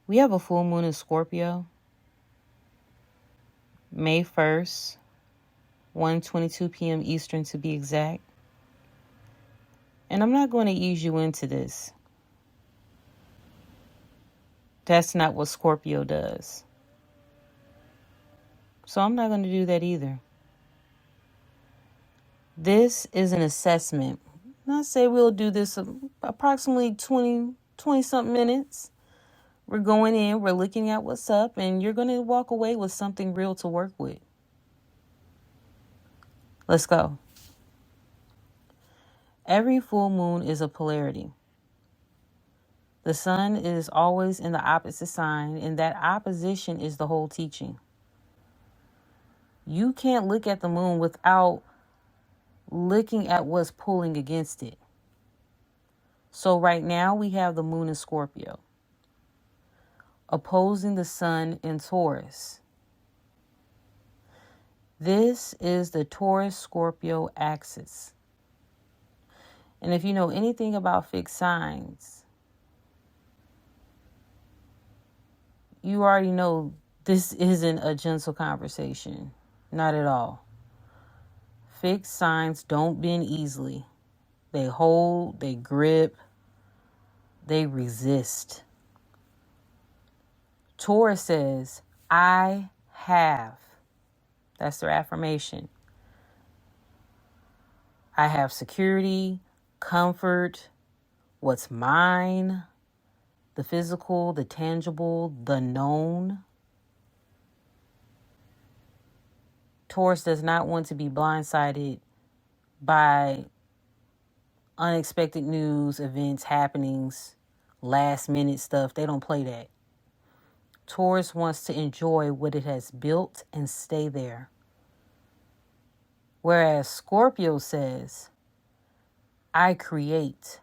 We have a full moon in Scorpio, May 1st, 1:22 p.m. Eastern to be exact. And I'm not going to ease you into this. That's not what Scorpio does. So I'm not going to do that either. This is an assessment. And I say we'll do this approximately 20-something minutes. We're going in, we're looking at what's up, and you're going to walk away with something real to work with. Let's go. Every full moon is a polarity. The sun is always in the opposite sign, and that opposition is the whole teaching. You can't look at the moon without looking at what's pulling against it. So right now we have the moon in Scorpio, opposing the sun in Taurus. This is the Taurus-Scorpio axis. And if you know anything about fixed signs, you already know this isn't a gentle conversation. Not at all. Fixed signs don't bend easily. They hold, they grip, they resist. Taurus says, I have. That's their affirmation. I have security, comfort, what's mine, the physical, the tangible, the known. Taurus does not want to be blindsided by unexpected news, events, happenings, last minute stuff. They don't play that. Taurus wants to enjoy what it has built and stay there. Whereas Scorpio says, I create,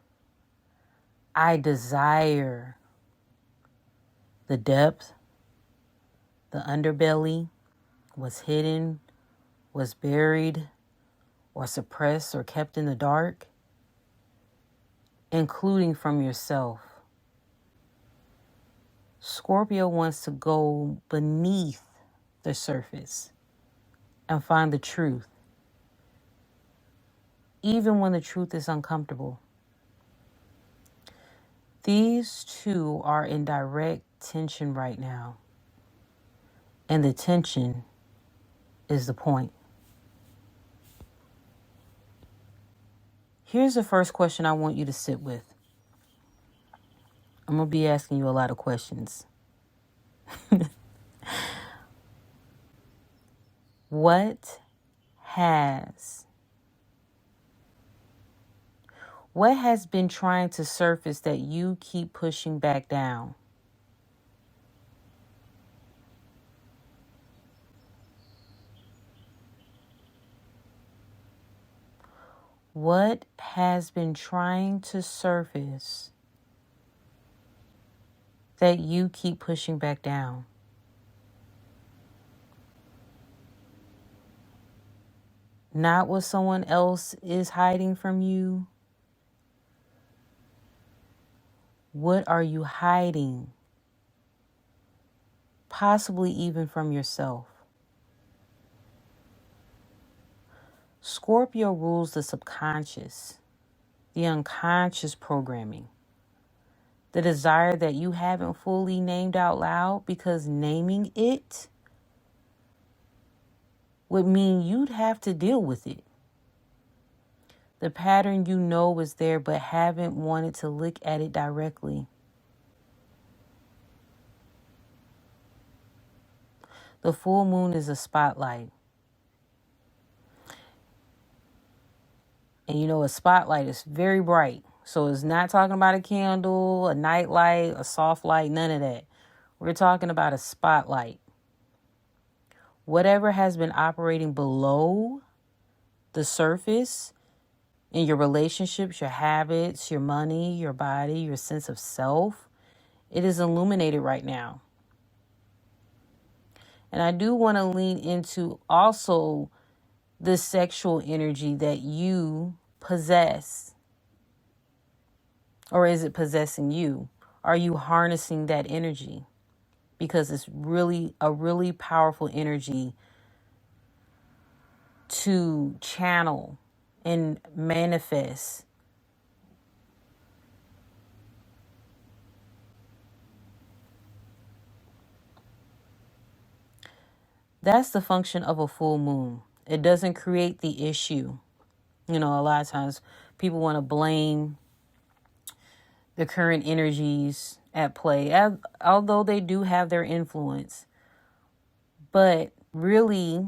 I desire the depth, the underbelly, what's hidden, what's buried, or suppressed or kept in the dark, including from yourself. Scorpio wants to go beneath the surface and find the truth, even when the truth is uncomfortable. These two are in direct tension right now, and the tension is the point. Here's the first question I want you to sit with. I'm going to be asking you a lot of questions. What has been trying to surface that you keep pushing back down? What has been trying to surface that you keep pushing back down? Not what someone else is hiding from you. What are you hiding? Possibly even from yourself. Scorpio rules the subconscious, the unconscious programming, the desire that you haven't fully named out loud, because naming it would mean you'd have to deal with it. The pattern you know is there but haven't wanted to look at it directly. The full moon is a spotlight. And you know, a spotlight is very bright. So it's not talking about a candle, a night light, a soft light, none of that. We're talking about a spotlight. Whatever has been operating below the surface in your relationships, your habits, your money, your body, your sense of self, it is illuminated right now. And I do want to lean into also the sexual energy that you possess. Or is it possessing you? Are you harnessing that energy? because it's really a really powerful energy to channel and manifest. That's the function of a full moon. It doesn't create the issue. You know, a lot of times people want to blame the current energies at play, although they do have their influence. But really,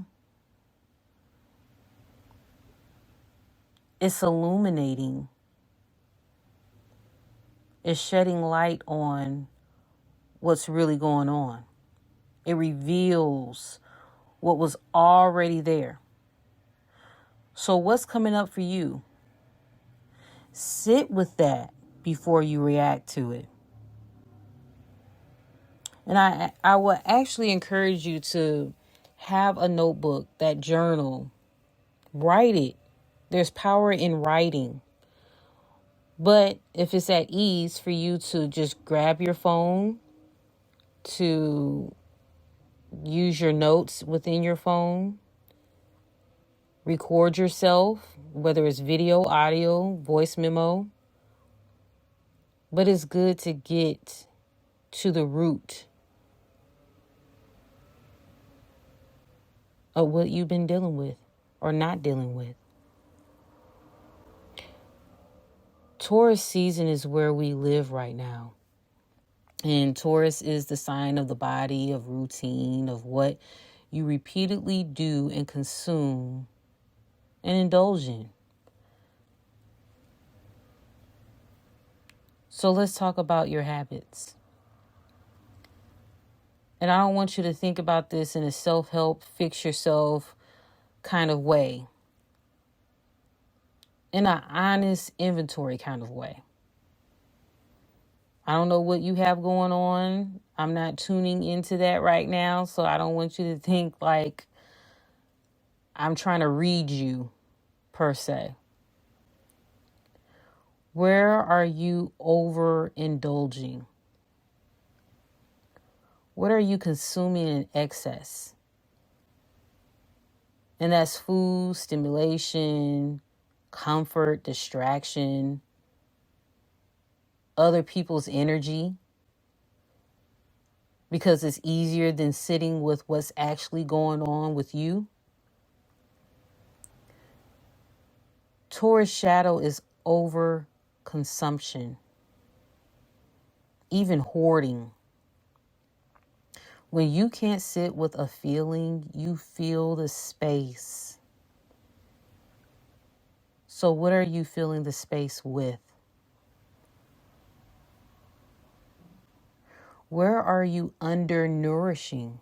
it's illuminating, it's shedding light on what's really going on. It reveals what was already there. So, what's coming up for you? Sit with that before you react to it. And I would actually encourage you to have a notebook, that journal, write it. There's power in writing. But if it's at ease for you to just grab your phone, to use your notes within your phone, record yourself, whether it's video, audio, voice memo. But it's good to get to the root of what you've been dealing with or not dealing with. Taurus season is where we live right now. And Taurus is the sign of the body, of routine, of what you repeatedly do and consume and indulge in. So let's talk about your habits. And I don't want you to think about this in a self-help, fix yourself kind of way. In an honest inventory kind of way. I don't know what you have going on. I'm not tuning into that right now. So I don't want you to think like I'm trying to read you per se. Where are you overindulging? What are you consuming in excess? And that's food, stimulation, comfort, distraction, other people's energy, because it's easier than sitting with what's actually going on with you. Taurus shadow is over consumption, even hoarding. When you can't sit with a feeling, you feel the space. So what are you filling the space with? Where are you undernourishing?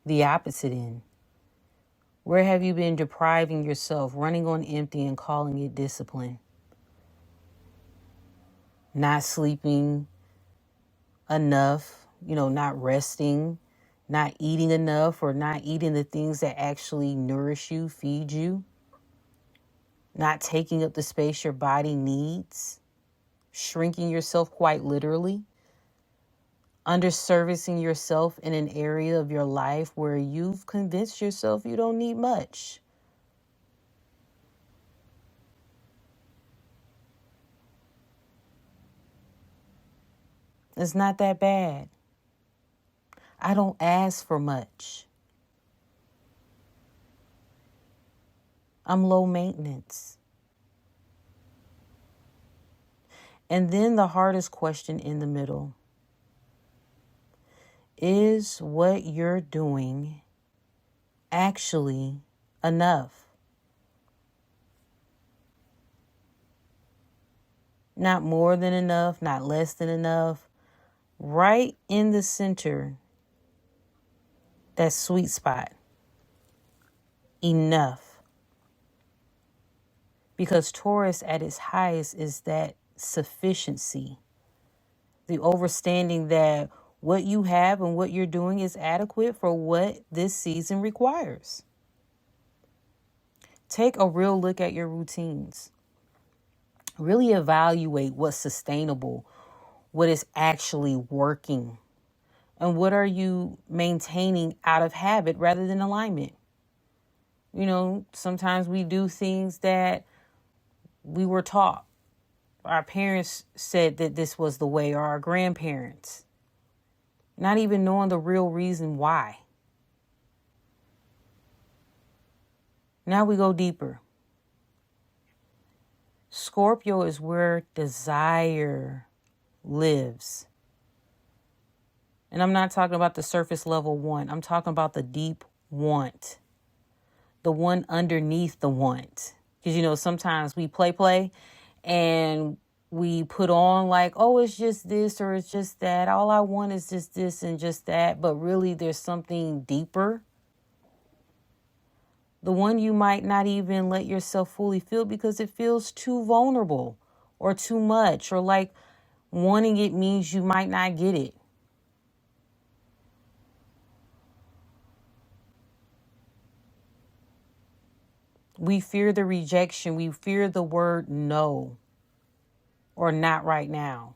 The opposite end. Where have you been depriving yourself, running on empty and calling it discipline? Not sleeping enough, not resting, not eating enough, or not eating the things that actually nourish you, feed you, not taking up the space your body needs, shrinking yourself quite literally, underservicing yourself in an area of your life where you've convinced yourself you don't need much. It's not that bad. I don't ask for much. I'm low maintenance. And then the hardest question in the middle. Is what you're doing actually enough? Not more than enough, not less than enough. Right in the center, that sweet spot. Enough. Because Taurus at its highest is that sufficiency. The understanding that what you have and what you're doing is adequate for what this season requires. Take a real look at your routines. Really evaluate what's sustainable, what is actually working. And what are you maintaining out of habit rather than alignment? You know, sometimes we do things that we were taught. Our parents said that this was the way, or our grandparents, not even knowing the real reason why. Now we go deeper. Scorpio is where desire lives. And I'm not talking about the surface level want. I'm talking about the deep want. The one underneath the want. Because, you know, sometimes we play and we put on like, oh, it's just this or it's just that. All I want is just this and just that. But really there's something deeper. The one you might not even let yourself fully feel because it feels too vulnerable or too much, or like wanting it means you might not get it. We fear the rejection. We fear the word no or not right now.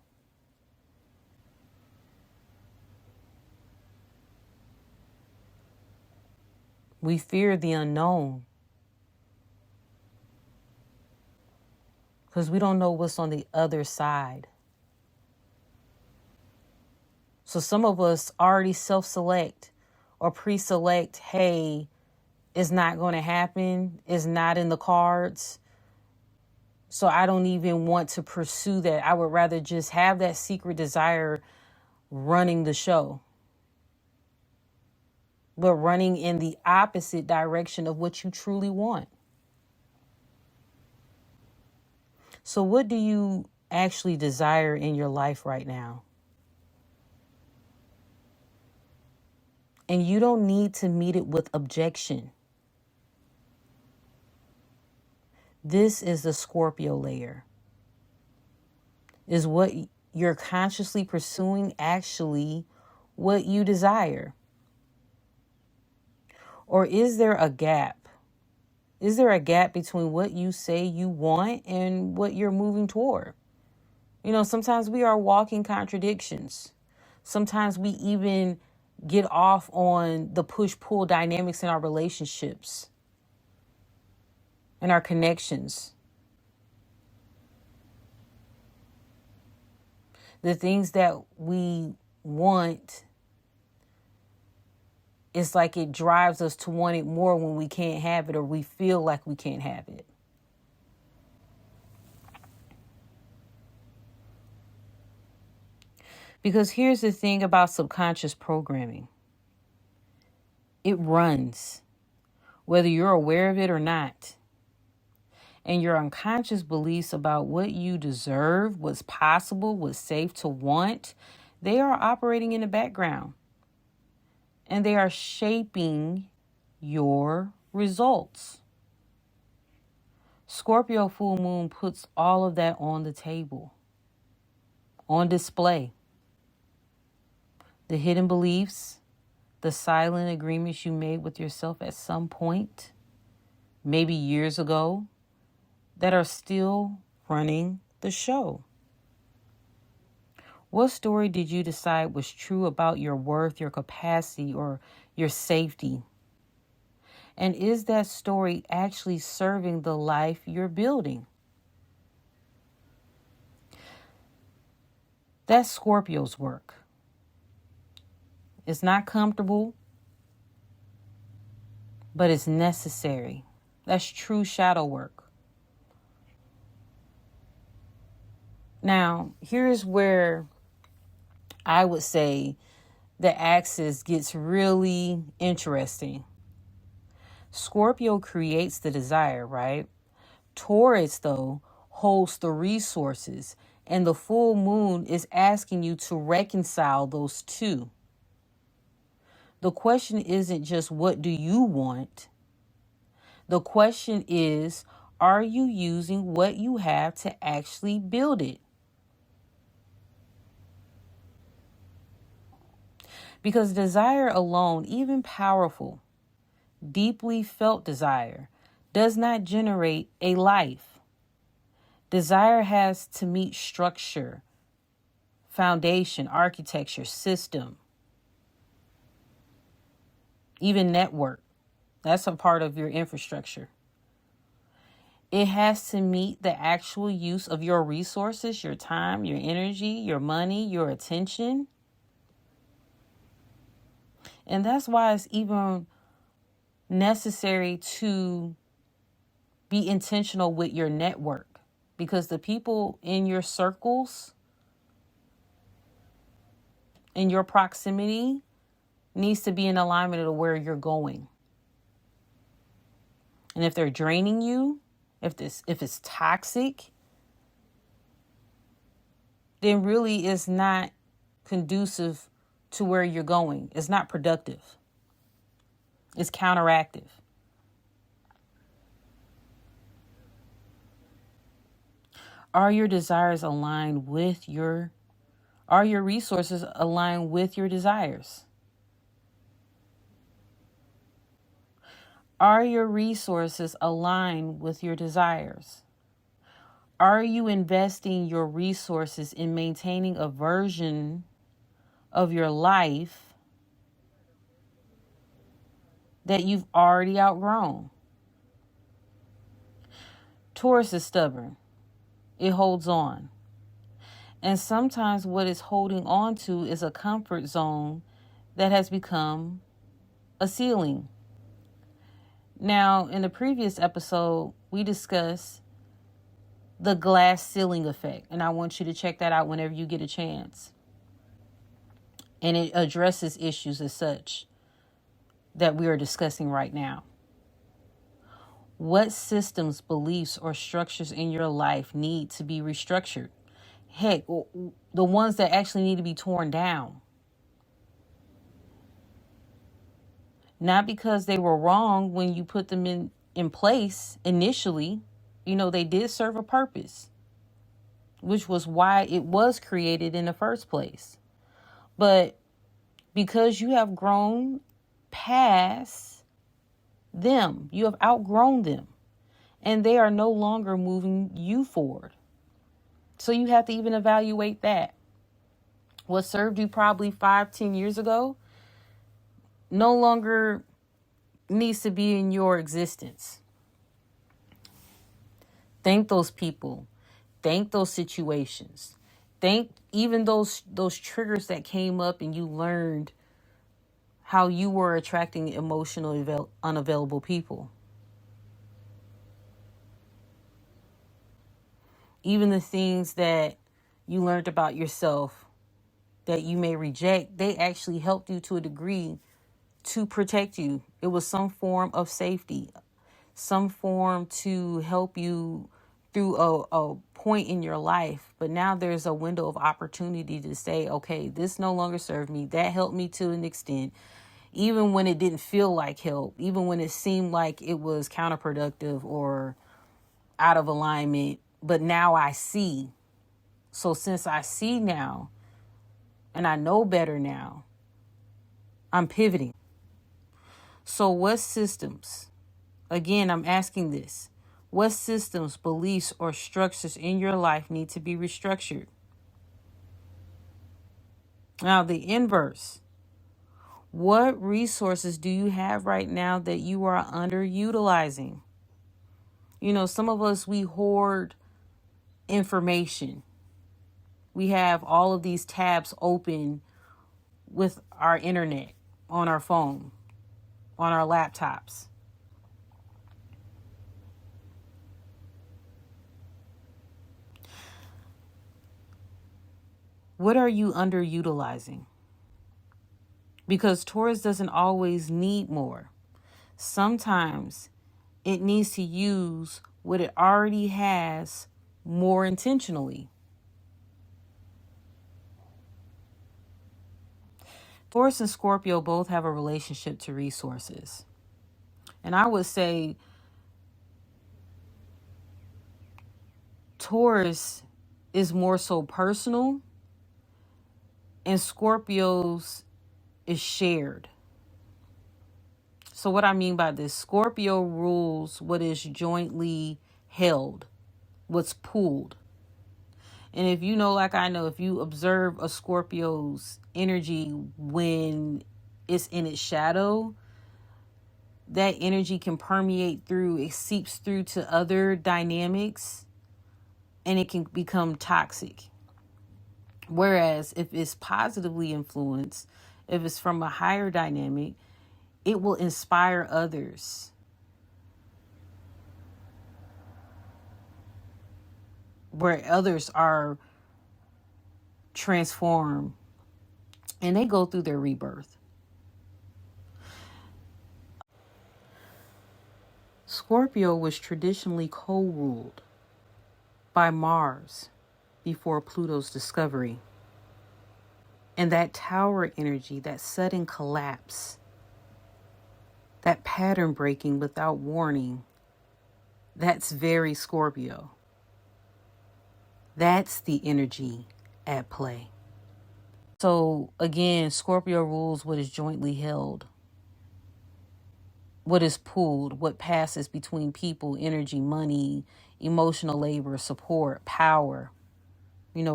We fear the unknown because we don't know what's on the other side. So some of us already self-select or pre-select, hey, it's not going to happen. It's not in the cards. So I don't even want to pursue that. I would rather just have that secret desire running the show, but running in the opposite direction of what you truly want. So what do you actually desire in your life right now? And you don't need to meet it with objection. This is the Scorpio layer. Is what you're consciously pursuing actually what you desire? Or is there a gap? Is there a gap between what you say you want and what you're moving toward? You know, sometimes we are walking contradictions. Sometimes we even get off on the push-pull dynamics in our relationships and our connections. The things that we want, it's like it drives us to want it more when we can't have it, or we feel like we can't have it. Because here's the thing about subconscious programming. It runs, whether you're aware of it or not. And your unconscious beliefs about what you deserve, what's possible, what's safe to want, they are operating in the background. And they are shaping your results. Scorpio Full Moon puts all of that on the table, on display. The hidden beliefs, the silent agreements you made with yourself at some point, maybe years ago, that are still running the show. What story did you decide was true about your worth, your capacity, or your safety? And is that story actually serving the life you're building? That's Scorpio's work. It's not comfortable, but it's necessary. That's true shadow work. Now, here's where I would say the axis gets really interesting. Scorpio creates the desire, right? Taurus, though, holds the resources, and the full moon is asking you to reconcile those two. The question isn't just what do you want? The question is, are you using what you have to actually build it? Because desire alone, even powerful, deeply felt desire, does not generate a life. Desire has to meet structure, foundation, architecture, system. even network. That's a part of your infrastructure. It has to meet the actual use of your resources, your time, your energy, your money, your attention. And that's why it's even necessary to be intentional with your network, because the people in your circles, in your proximity, needs to be in alignment to where you're going. And if they're draining you, if it's toxic, then really it's not conducive to where you're going. It's not productive. It's counteractive. Are your desires aligned with are your resources aligned with your desires? Are your resources aligned with your desires? Are you investing your resources in maintaining a version of your life that you've already outgrown? Taurus is stubborn. It holds on. And sometimes what it's holding on to is a comfort zone that has become a ceiling. Now, in the previous episode, we discussed the glass ceiling effect, and I want you to check that out whenever you get a chance. And it addresses issues as such that we are discussing right now. What systems, beliefs, or structures in your life need to be restructured? Heck, the ones that actually need to be torn down. Not because they were wrong when you put them in place initially. They did serve a purpose, which was why it was created in the first place. But because you have grown past them, you have outgrown them, and they are no longer moving you forward. So you have to even evaluate that. What served you probably 5-10 years ago no longer needs to be in your existence. Thank those people. Thank those situations. Thank even those triggers that came up and you learned how you were attracting emotionally unavailable people. Even the things that you learned about yourself that you may reject, they actually helped you to a degree to protect you. It was some form of safety, some form to help you through a point in your life. But now there's a window of opportunity to say, okay, this no longer served me. That helped me to an extent, even when it didn't feel like help, even when it seemed like it was counterproductive or out of alignment. But now I see. So since I see now and I know better now, I'm pivoting. So what systems, again, I'm asking this, what systems, beliefs, or structures in your life need to be restructured? Now, the inverse. What resources do you have right now that you are underutilizing? Some of us, we hoard information. We have all of these tabs open with our internet, on our phone, on our laptops. What are you underutilizing? Because Taurus doesn't always need more. Sometimes it needs to use what it already has more intentionally. Taurus and Scorpio both have a relationship to resources. And I would say Taurus is more so personal, and Scorpio's is shared. So what I mean by this, Scorpio rules what is jointly held, what's pooled. And if you know, like I know, if you observe a Scorpio's energy when it's in its shadow, that energy can permeate through, it seeps through to other dynamics, and it can become toxic. Whereas if it's positively influenced, if it's from a higher dynamic, it will inspire others. Where others are transformed and they go through their rebirth. Scorpio was traditionally co-ruled by Mars before Pluto's discovery. And that tower energy, that sudden collapse, that pattern breaking without warning, that's very Scorpio. That's the energy at play. So again, Scorpio rules what is jointly held, what is pooled, what passes between people, energy, money, emotional labor, support, power.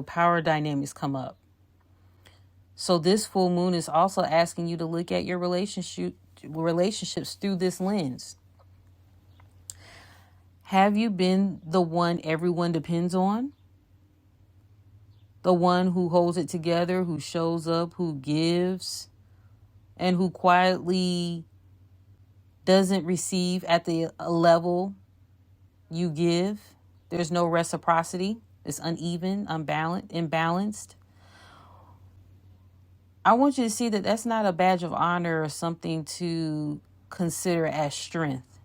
Power dynamics come up. So this full moon is also asking you to look at your relationships through this lens. Have you been the one everyone depends on? The one who holds it together, who shows up, who gives, and who quietly doesn't receive at the level you give? There's no reciprocity. It's uneven, imbalanced. I want you to see that that's not a badge of honor or something to consider as strength.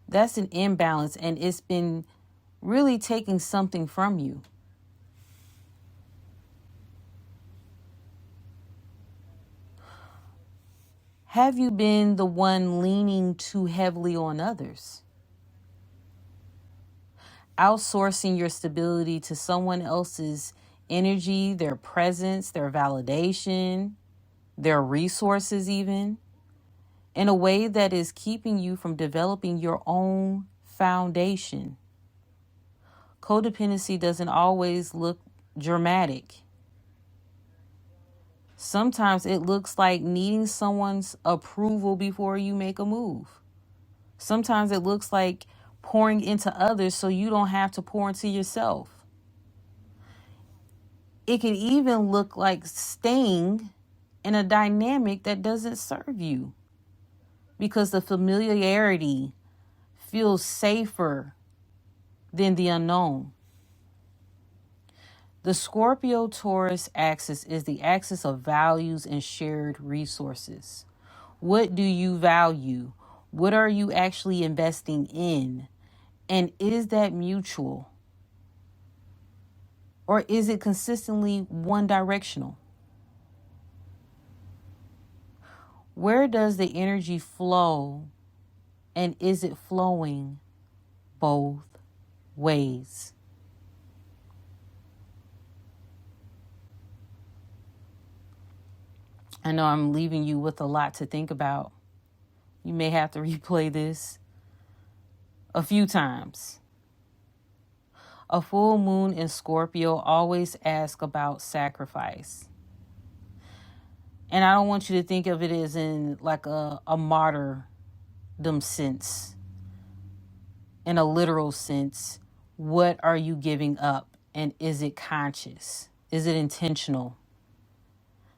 That's an imbalance, and it's been really taking something from you. Have you been the one leaning too heavily on others? Outsourcing your stability to someone else's energy, their presence, their validation, their resources even, in a way that is keeping you from developing your own foundation. Codependency doesn't always look dramatic. Sometimes it looks like needing someone's approval before you make a move. Sometimes it looks like pouring into others so you don't have to pour into yourself. It can even look like staying in a dynamic that doesn't serve you because the familiarity feels safer than the unknown. The Scorpio-Taurus axis is the axis of values and shared resources. What do you value? What are you actually investing in? And is that mutual? Or is it consistently one directional? Where does the energy flow? And is it flowing both ways? I know I'm leaving you with a lot to think about. You may have to replay this a few times. A full moon in Scorpio always asks about sacrifice. And I don't want you to think of it as in like a martyrdom sense. In a literal sense, what are you giving up? And is it conscious? Is it intentional?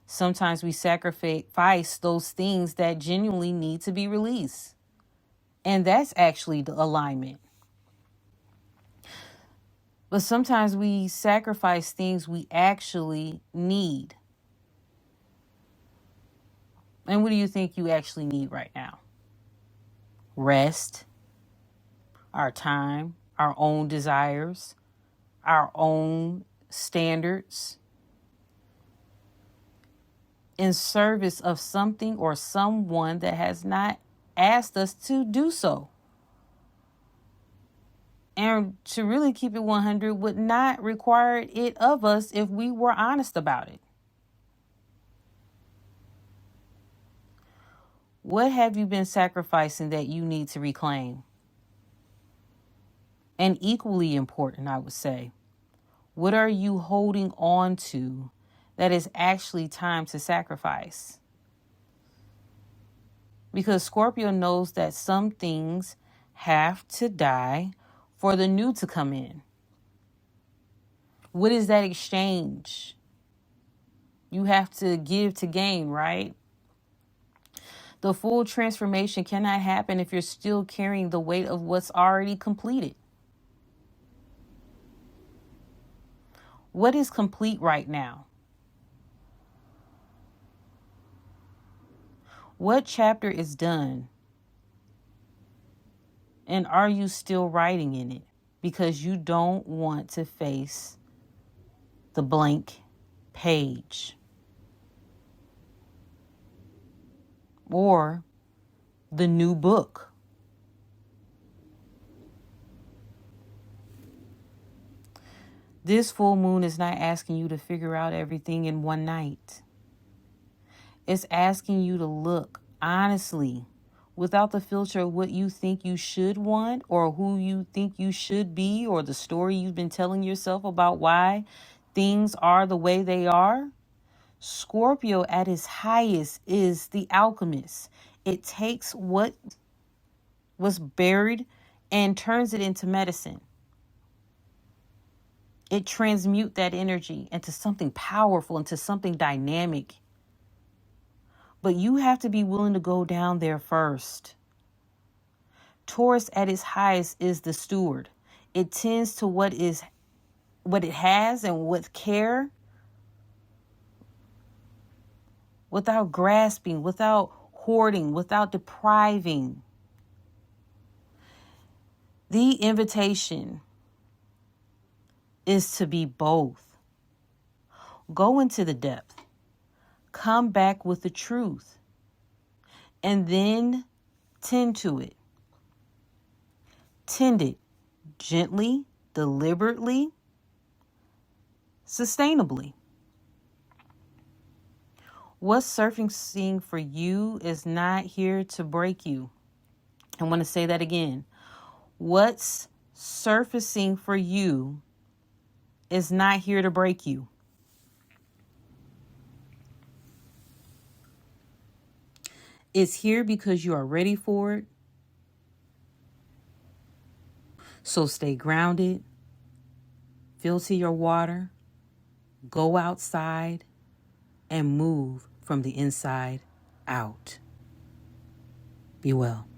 Sometimes we sacrifice those things that genuinely need to be released. And that's actually the alignment. But sometimes we sacrifice things we actually need. And what do you think you actually need right now? Rest, our time, our own desires, our own standards, in service of something or someone that has not asked us to do so. And to really keep it 100 would not require it of us if we were honest about it. What have you been sacrificing that you need to reclaim? And equally important, I would say, what are you holding on to that is actually time to sacrifice? Because Scorpio knows that some things have to die for the new to come in. What is that exchange? You have to give to gain, right? The full transformation cannot happen if you're still carrying the weight of what's already completed. What is complete right now? What chapter is done? And are you still writing in it? Because you don't want to face the blank page or the new book. This full moon is not asking you to figure out everything in one night. It's asking you to look honestly, without the filter of what you think you should want or who you think you should be or the story you've been telling yourself about why things are the way they are. Scorpio at its highest is the alchemist. It takes what was buried and turns it into medicine. It transmutes that energy into something powerful, into something dynamic. But you have to be willing to go down there first. Taurus at its highest is the steward. It tends to what it has and with care, without grasping, without hoarding, without depriving. The invitation is to be both. Go into the depth. Come back with the truth. And then tend to it. Tend it gently, deliberately, sustainably. What's surfacing for you is not here to break you. I want to say that again. What's surfacing for you is not here to break you. It's here because you are ready for it. So stay grounded, filter your water, go outside, and move from the inside out. Be well.